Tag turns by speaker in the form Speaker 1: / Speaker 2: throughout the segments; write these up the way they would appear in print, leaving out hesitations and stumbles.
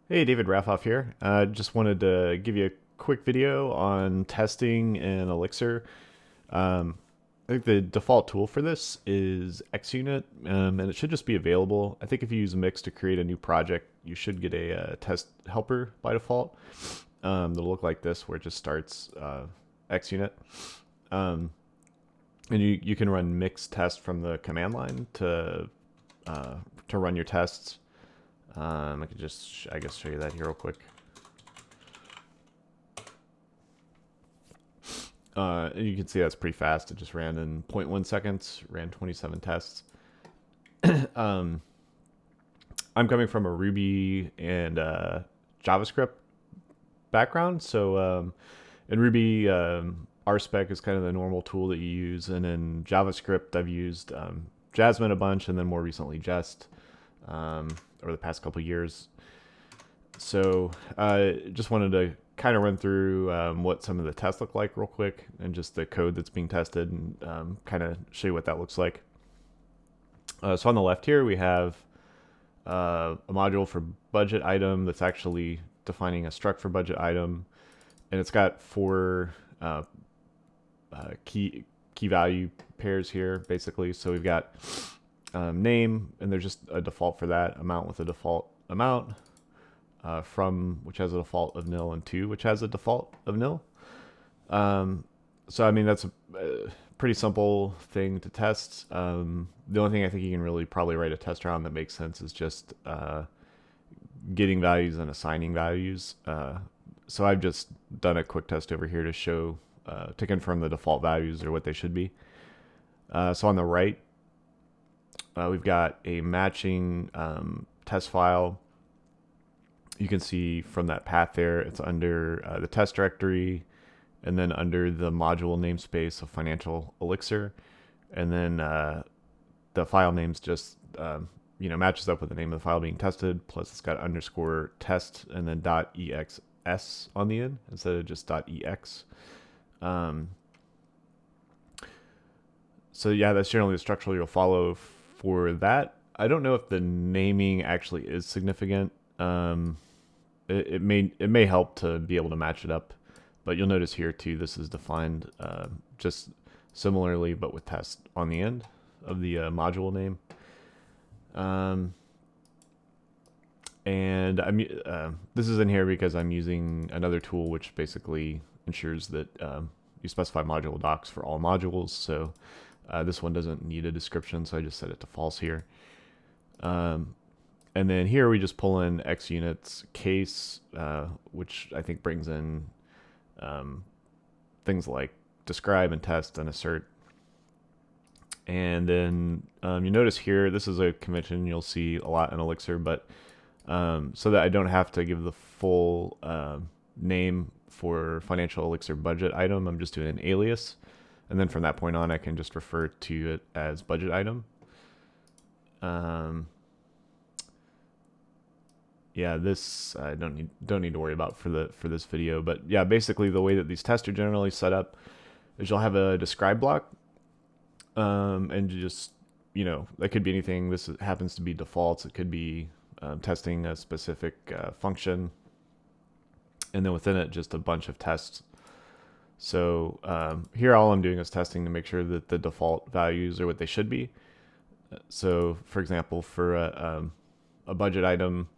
Speaker 1: Hey, David Raffoff here. Just wanted to give you a quick video on testing in Elixir. I think the default tool for this is ExUnit, and it should just be available. I think if you use Mix to create a new project, you should get a test helper by default. That'll look like this, where it just starts ExUnit. Um, and you can run Mix-Test from the command line to run your tests. I could just, I guess, show you that here real quick. You can see that's pretty fast. It just ran in 0.1 seconds, ran 27 tests. I'm coming from a Ruby and JavaScript background. So in Ruby, RSpec is kind of the normal tool that you use. And in JavaScript, I've used Jasmine a bunch, and then more recently Jest over the past couple of years. So just wanted to kind of run through what some of the tests look like real quick, and just the code that's being tested, and kind of show you what that looks like. So on the left here, we have a module for budget item that's actually defining a struct for budget item, and it's got four key value pairs here, basically. So we've got name, and there's just a default for that, amount with a default amount, from, which has a default of nil, and to, which has a default of nil. So I mean, that's a pretty simple thing to test. The only thing I think you can really probably write a test around that makes sense is just getting values and assigning values. So I've just done a quick test over here to show, to confirm the default values are what they should be. So on the right, we've got a matching test file. You can see from that path there, it's under the test directory, and then under the module namespace of Financial Elixir, and then the file name's just matches up with the name of the file being tested. Plus, it's got underscore test and then .exs on the end instead of just .ex. So yeah, that's generally the structure you'll follow for that. I don't know if the naming actually is significant. It may help to be able to match it up, but you'll notice here too, this is defined just similarly, but with test on the end of the module name. And this is in here because I'm using another tool which basically ensures that you specify module docs for all modules. So this one doesn't need a description, so I just set it to false here. And then here we just pull in ExUnit's case, which I think brings in things like describe and test and assert. And then you notice here, this is a convention you'll see a lot in Elixir, but so that I don't have to give the full name for Financial Elixir budget item, I'm just doing an alias. And then from that point on, I can just refer to it as budget item. Yeah, this I don't need to worry about for this video, but yeah, basically the way that these tests are generally set up is you'll have a describe block, and you just, that could be anything. This happens to be defaults. It could be testing a specific function, and then within it just a bunch of tests. So here all I'm doing is testing to make sure that the default values are what they should be. So for example, for a budget item,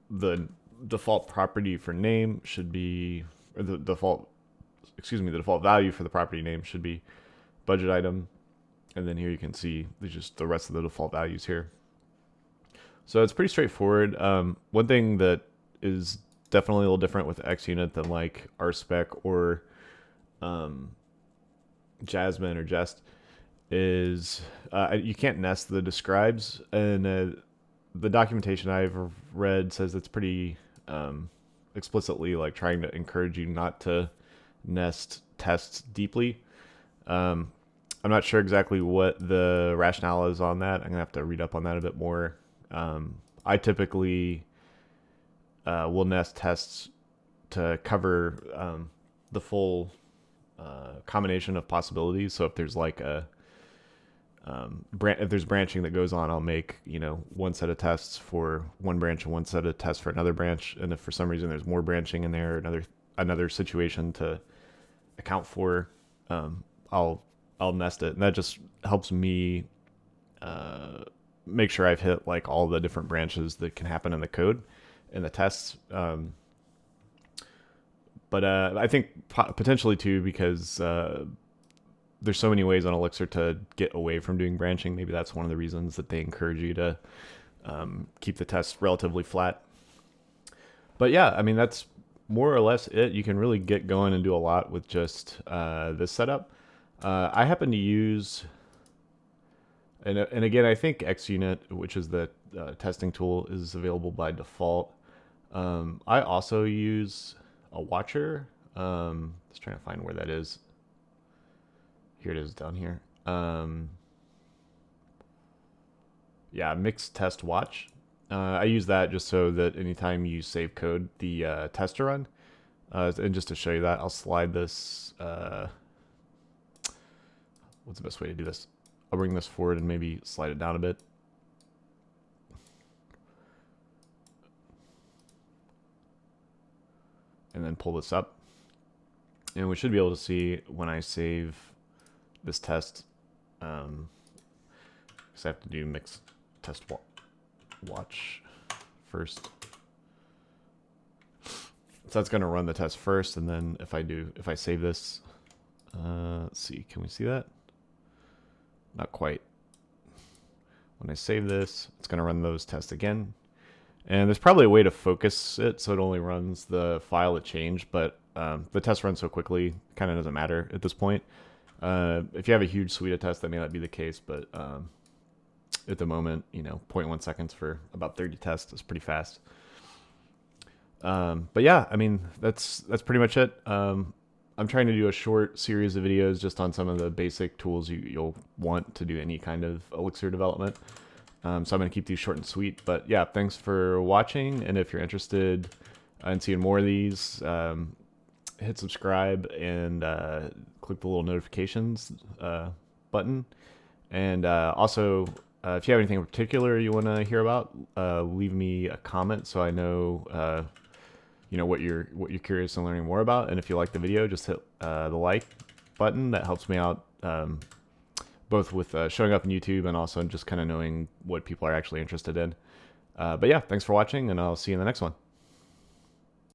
Speaker 1: the default property for name should be, or the default value for the property name should be budget item. And then here you can see there's just the rest of the default values here. So it's pretty straightforward. One thing that is definitely a little different with ExUnit than like RSpec or Jasmine or Jest is you can't nest the describes, and the documentation I've read says it's pretty explicitly like trying to encourage you not to nest tests deeply. I'm not sure exactly what the rationale is on that. I'm gonna have to read up on that a bit more. I typically will nest tests to cover the full combination of possibilities. So if there's like a if there's branching that goes on, I'll make, you know, one set of tests for one branch and one set of tests for another branch. And if for some reason there's more branching in there, another situation to account for, I'll nest it, and that just helps me make sure I've hit like all the different branches that can happen in the code and the tests. But I think potentially too, because there's so many ways on Elixir to get away from doing branching. Maybe that's one of the reasons that they encourage you to keep the tests relatively flat. But yeah, I mean, that's more or less it. You can really get going and do a lot with just this setup. I happen to use, and again, I think ExUnit, which is the testing tool, is available by default. I also use a watcher. Just trying to find where that is. Here it is down here. Yeah, Mix-Test.Watch. I use that just so that anytime you save code, the test to run. And just to show you that, I'll slide this. What's the best way to do this? I'll bring this forward and maybe slide it down a bit. And then pull this up. And we should be able to see when I save this test. Because I have to do Mix-Test.Watch first. So that's going to run the test first, and then if I save this, let's see, can we see that? Not quite. When I save this, it's going to run those tests again. And there's probably a way to focus it so it only runs the file it changed, but the test runs so quickly, it kind of doesn't matter at this point. If you have a huge suite of tests, that may not be the case, but at the moment, you know, 0.1 seconds for about 30 tests is pretty fast. But yeah, I mean, that's pretty much it. I'm trying to do a short series of videos just on some of the basic tools you'll want to do any kind of Elixir development. So I'm going to keep these short and sweet. But yeah, thanks for watching. And if you're interested in seeing more of these, hit subscribe and click the little notifications button. And also, if you have anything in particular you want to hear about, leave me a comment so I know you know what you're curious in learning more about. And if you like the video, just hit the like button. That helps me out both with showing up on YouTube and also just kind of knowing what people are actually interested in. But yeah, thanks for watching, and I'll see you in the next one.